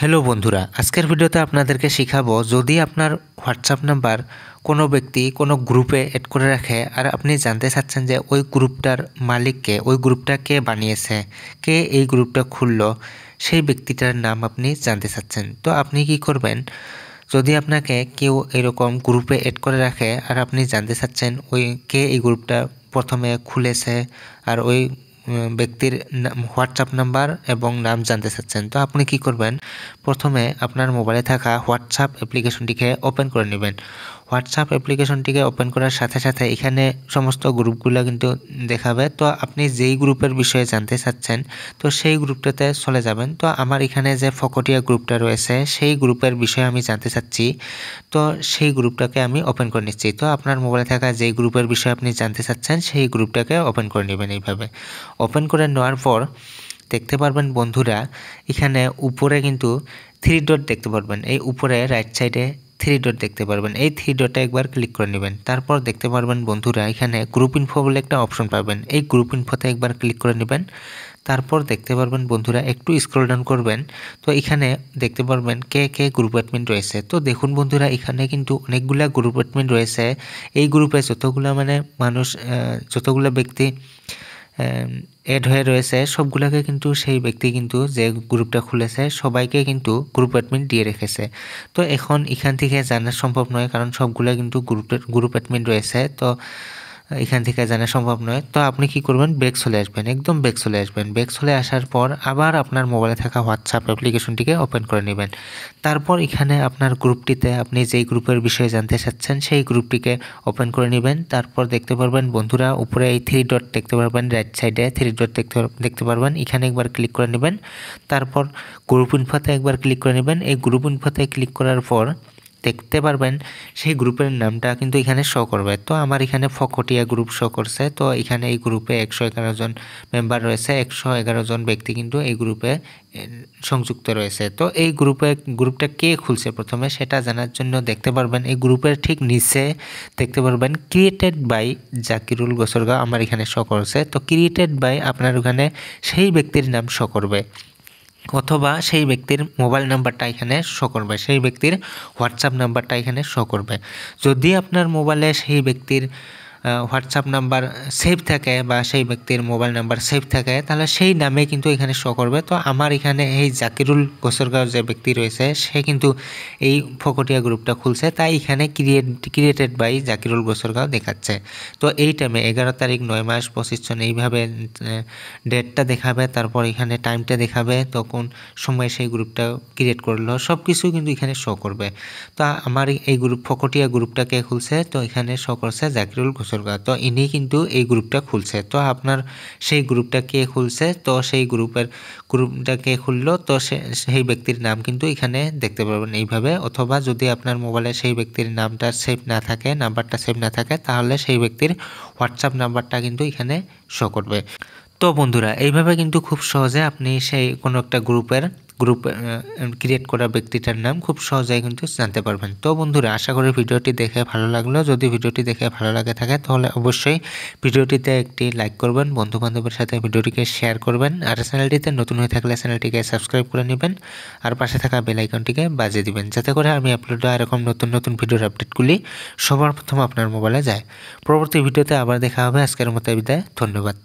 Hello বন্ধুরা, আজকের ভিডিওতে আপনাদেরকে শেখাবো যদি আপনার হোয়াটসঅ্যাপ নাম্বার কোনো ব্যক্তি কোনো গ্রুপে অ্যাড করে রাখে আর আপনি জানতে চাচ্ছেন যে ওই গ্রুপটার মালিককে, ওই গ্রুপটা কে বানিয়েছে, কে এই গ্রুপটা খুললো, সেই ব্যক্তিটার নাম আপনি জানতে চাচ্ছেন। তো আপনি কি করবেন, যদি আপনাকে কেউ এরকম গ্রুপে অ্যাড করে রাখে আর আপনি জানতে চাচ্ছেন ওই কে এই গ্রুপটা প্রথমে খুলেছে আর ওই ব্যক্তির হোয়াটসঅ্যাপ নাম্বার এবং নাম জানতে চাচ্ছেন, তো আপনি কি করবেন, প্রথমে আপনার মোবাইলে থাকা হোয়াটসঅ্যাপ অ্যাপ্লিকেশনটিকে ওপেন করে নেবেন। হোয়াটসঅ্যাপ অ্যাপ্লিকেশনটিকে ওপেন করার সাথে সাথে এখানে সমস্ত গ্রুপগুলো কিন্তু দেখাবে। তো আপনি যেই গ্রুপের বিষয়ে জানতে চাচ্ছেন তো সেই গ্রুপটাতে চলে যাবেন। তো আমার এখানে যে ফকটিয়া গ্রুপটা রয়েছে সেই গ্রুপের বিষয়ে আমি জানতে চাচ্ছি, তো সেই গ্রুপটাকে আমি ওপেন করে নিচ্ছি। তো আপনার মোবাইলে থাকা যেই গ্রুপের বিষয়ে আপনি জানতে চাচ্ছেন সেই গ্রুপটাকে ওপেন করে নেবেন। এইভাবে ওপেন করে নেওয়ার পর দেখতে পারবেন বন্ধুরা, এখানে উপরে কিন্তু 3 ডট দেখতে পারবেন। এই উপরে রাইট সাইডে 3 ডট দেখতে পারবেন, এই 3 ডটে একবার ক্লিক করে নেবেন। তারপর দেখতে পারবেন বন্ধুরা এখানে গ্রুপ ইনফো বলে একটা অপশন পাবেন, এই গ্রুপ ইনফোতে একবার ক্লিক করে নেবেন। তারপর দেখতে পারবেন বন্ধুরা একটু স্ক্রল ডাউন করবেন, তো এখানে দেখতে পারবেন কে কে গ্রুপ অ্যাডমিন রয়েছে। তো দেখুন বন্ধুরা এখানে কিন্তু অনেকগুলা গ্রুপ অ্যাডমিন রয়েছে। এই গ্রুপে যতগুলা মানুষ, যতগুলো ব্যক্তি অ্যাড হয়ে রয়েছে সবগুলোকে কিন্তু সেই ব্যক্তি কিন্তু যে গ্রুপটা খুলেছে সবাইকে কিন্তু গ্রুপ অ্যাডমিন দিয়ে রেখেছে। তো এখন এখান থেকে জানা সম্ভব নয়, কারণ সবগুলো কিন্তু গ্রুপ অ্যাডমিন রয়েছে, তো এখান থেকে জানা সম্ভব নয়। তো আপনি কি করবেন, ব্যাক চলে আসবেন, একদম ব্যাক চলে আসবেন। ব্যাক চলে আসার পর আবার আপনার মোবাইলে থাকা হোয়াটসঅ্যাপ অ্যাপ্লিকেশনটিকে ওপেন করে নেবেন। তারপর এখানে আপনার গ্রুপটিতে আপনি যেই গ্রুপের বিষয়ে জানতে চাচ্ছেন সেই গ্রুপটিকে ওপেন করে নেবেন। তারপর দেখতে পারবেন বন্ধুরা উপরে এই 3 ডট দেখতে পারবেন, রাইট সাইডে 3 ডট দেখতে পারবেন, এখানে একবার ক্লিক করে নেবেন। তারপর গ্রুপ ইনফোতে একবার ক্লিক করে নেবেন। এই গ্রুপ ইনফোতে ক্লিক করার পর দেখতে পারবেন সেই গ্রুপের নামটা কিন্তু এখানে শো করবে। তো আমার এখানে ফকটিয়া গ্রুপ শো করছে। তো এখানে এই গ্রুপে 111 জন মেম্বার রয়েছে, 111 জন ব্যক্তি কিন্তু এই গ্রুপে সংযুক্ত রয়েছে। তো এই গ্রুপটা কে খুলছে প্রথমে সেটা জানার জন্য দেখতে পারবেন এই গ্রুপের ঠিক নিচে দেখতে পারবেন ক্রিয়েটেড বাই জাকিরুল গোসরগাঁও আমার এখানে শো করছে। তো ক্রিয়েটেড বাই আপনার ওখানে সেই ব্যক্তির নাম শো করবে, অথবা সেই ব্যক্তির মোবাইল নাম্বারটা এখানে শো করবে, সেই ব্যক্তির হোয়াটসঅ্যাপ নাম্বারটা এখানে শো করবে। যদি আপনার মোবাইলে সেই ব্যক্তির হোয়াটসঅ্যাপ নাম্বার সেভ থাকে বা সেই ব্যক্তির মোবাইল নাম্বার সেভ থাকে তাহলে সেই নামে কিন্তু এখানে শো করবে। তো আমার এখানে এই জাকিরুল গোসরগাঁও যে ব্যক্তি রয়েছে সে কিন্তু এই ফকটিয়া গ্রুপটা খুলছে, তাই এখানে ক্রিয়েটেড বাই জাকিরুল গোসরগাঁও দেখাচ্ছে। তো এই টাইমে 11 তারিখ 9 মাস 25 সন এইভাবে ডেটটা দেখাবে, তারপর এখানে টাইমটা দেখাবে, তখন সময় সেই গ্রুপটা ক্রিয়েট করলো, সব কিছু কিন্তু এখানে শো করবে। তো আমার এই গ্রুপ ফকটিয়া গ্রুপটাকে খুলছে, তো এখানে শো করছে জাকিরুল গোসরগাঁও, তো ইনি কিন্তু এই গ্রুপটা খুলছে। তো আপনার সেই গ্রুপটা কে খুলছে, তো সেই গ্রুপটা কে খুললো, তো সেই ব্যক্তির নাম কিন্তু এখানে দেখতে পারবেন এইভাবে। অথবা যদি আপনার মোবাইলে সেই ব্যক্তির নামটা সেভ না থাকে, নাম্বারটা সেভ না থাকে, তাহলে সেই ব্যক্তির হোয়াটসঅ্যাপ নাম্বারটা কিন্তু এখানে শো করবে। তো বন্ধুরা এইভাবে কিন্তু খুব সহজে আপনি সেই কোনো একটা গ্রুপ ক্রিয়েট করা ব্যক্তিটার নাম খুব সহজেই কিন্তু জানতে পারবেন। তো বন্ধুরা আশা করি ভিডিওটি দেখে ভালো লাগলো। যদি ভিডিওটি দেখে ভালো লাগে থাকে তাহলে অবশ্যই ভিডিওটিতে একটি লাইক করবেন, বন্ধু বান্ধবের সাথে ভিডিওটিকে শেয়ার করবেন, আর চ্যানেলটিতে নতুন হয়ে থাকলে চ্যানেলটিকে সাবস্ক্রাইব করে নেবেন আর পাশে থাকা বেল আইকনটিকে বাজিয়ে দিবেন, যাতে করে আমি আপলোড দেওয়া এরকম নতুন নতুন ভিডিওর আপডেটগুলি সবার প্রথম আপনার মোবাইলে যায়। পরবর্তী ভিডিওতে আবার দেখা হবে। আজকের মতো বিদায়, ধন্যবাদ।